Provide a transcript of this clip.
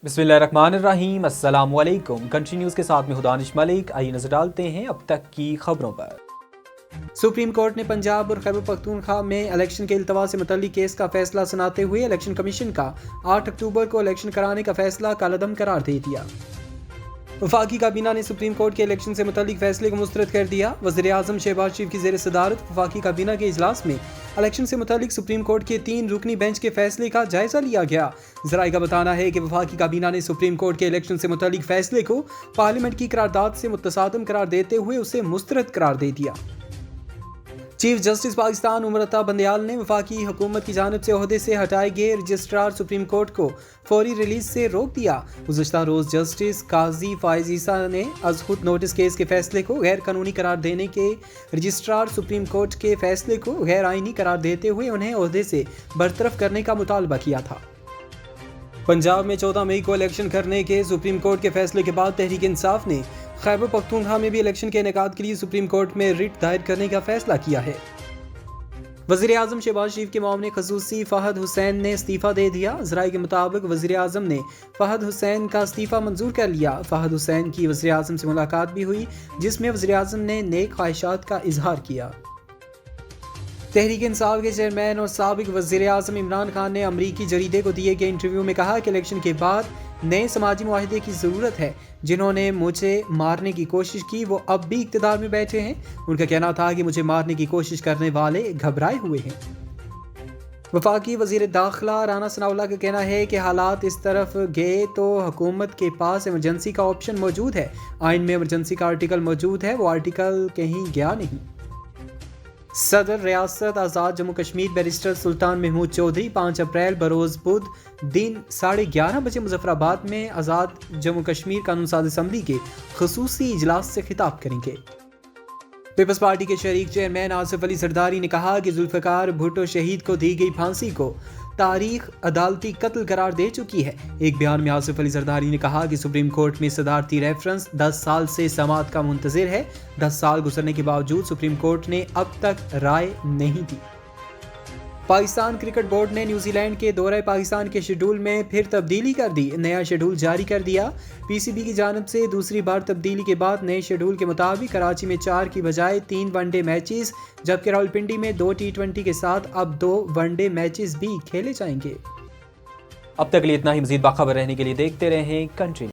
बिस्मिल्लाहिर्रहमानिर्रहीम। अस्सलाम वालेकुम। कंट्री न्यूज़ के साथ में हूं दानिश मलिक। आइए नजर डालते हैं अब तक की खबरों पर। सुप्रीम कोर्ट ने पंजाब और खैबर पख्तूनख्वा में इलेक्शन के इल्तवा से मुतल्लिक केस का फैसला सुनाते हुए इलेक्शन कमीशन का 8 अक्टूबर को इलेक्शन कराने का फैसला कलअदम करार दे दिया। वफाकी काबीना ने सुप्रीम कोर्ट के इलेक्शन से मुतल्लिक फैसले को मुस्तरद कर दिया। वज़ीर-ए-आज़म शहबाज शरीफ की ज़ेर सदारत वफाकी काबीना के इजलास में इलेक्शन से मुतल्लिक सुप्रीम कोर्ट के 3 रुकनी बेंच के फैसले का जायजा लिया गया। ज़राए का बताना है कि वफाकी काबीना ने सुप्रीम कोर्ट के इलेक्शन से मुतल्लिक फैसले को पार्लियामेंट की करारदाद से मुतसादम करार देते हुए उसे मुस्तरद करार दे दिया। चीफ जस्टिस पाकिस्तान उमर अता बंदयाल ने वफाकी हुकूमत की जानिब से ओहदे से हटाए गए रजिस्ट्रार सुप्रीम कोर्ट को फौरी रिलीज से रोक दिया। गुज़श्ता रोज़ जस्टिस काजी फायज़ ईसा ने अज़ खुद नोटिस केस के फैसले को गैर कानूनी करार देने के रजिस्ट्रार सुप्रीम कोर्ट के फैसले को गैर आइनी करार देते हुए उन्हें ओहदे से बरतरफ करने का मुतालबा किया था। पंजाब में 14 मई को इलेक्शन करने के सुप्रीम कोर्ट के फैसले के बाद तहरीक इंसाफ ने खैबर पख्तूनख्वा में भी इलेक्शन के इनेकाद के लिए सुप्रीम कोर्ट में रिट दायर करने का फैसला किया है। वज़ीर-ए-आज़म शहबाज शरीफ के मामले खसूसी फ़हद हुसैन ने इस्तीफ़ा दे दिया। ज़राए के मुताबिक वज़ीर-ए-आज़म ने फ़हद हुसैन का इस्तीफ़ा मंजूर कर लिया। फ़हद हुसैन की वज़ीर-ए-आज़म से मुलाकात भी हुई जिसमें वज़ीर-ए-आज़म ने नेक ख्वाहिशात का इजहार किया। तहरीक इंसाफ के चेयरमैन और साबिक वज़ीर-ए-आज़म इमरान खान ने अमरीकी जरीदे को दिए गए इंटरव्यू में कहा कि इलेक्शन के बाद नए समाजी मुआहदे की ज़रूरत है। जिन्होंने मुझे मारने की कोशिश की वो अब भी इक़्तिदार में बैठे हैं। उनका कहना था कि मुझे मारने की कोशिश करने वाले घबराए हुए हैं। वफाकी वज़ीर दाखिला राना सनाउल्लाह का कहना है कि हालात इस तरफ गए तो हुकूमत के पास इमरजेंसी का ऑप्शन मौजूद है। आइन में इमरजेंसी का आर्टिकल मौजूद है, वो आर्टिकल कहीं गया नहीं। सदर रियासत आज़ाद जम्मू कश्मीर बैरिस्टर सुल्तान महमूद चौधरी 5 अप्रैल बरोज़ बुध दिन 11:30 बजे मुजफ्फराबाद में आज़ाद जम्मू कश्मीर कानून साज असम्बली के खसूसी इजलास से खिताब करेंगे। पीपल्स पार्टी के शरीक चेयरमैन आसिफ अली जरदारी ने कहा कि जुल्फ़िकार भुट्टो शहीद को दी गई फांसी को तारीख अदालती कत्ल करार दे चुकी है। एक बयान में आसिफ अली जरदारी ने कहा कि सुप्रीम कोर्ट में सदारती रेफरेंस 10 साल से समाअत का मुंतज़िर है। 10 साल गुजरने के बावजूद सुप्रीम कोर्ट ने अब तक राय नहीं दी। पाकिस्तान क्रिकेट बोर्ड ने न्यूजीलैंड के दौरे पाकिस्तान के शेड्यूल में फिर तब्दीली कर दी। नया शेड्यूल जारी कर दिया। पीसीबी की जानिब से दूसरी बार तब्दीली के बाद नए शेड्यूल के मुताबिक कराची में 4 की बजाय 3 वनडे मैचेस, जबकि रावलपिंडी में 2 T20 के साथ अब 2 वनडे मैचेस भी खेले जाएंगे। अब तक के लिए इतना ही। मज़ीद बाखबर रहने के लिए देखते रहें कंट्री।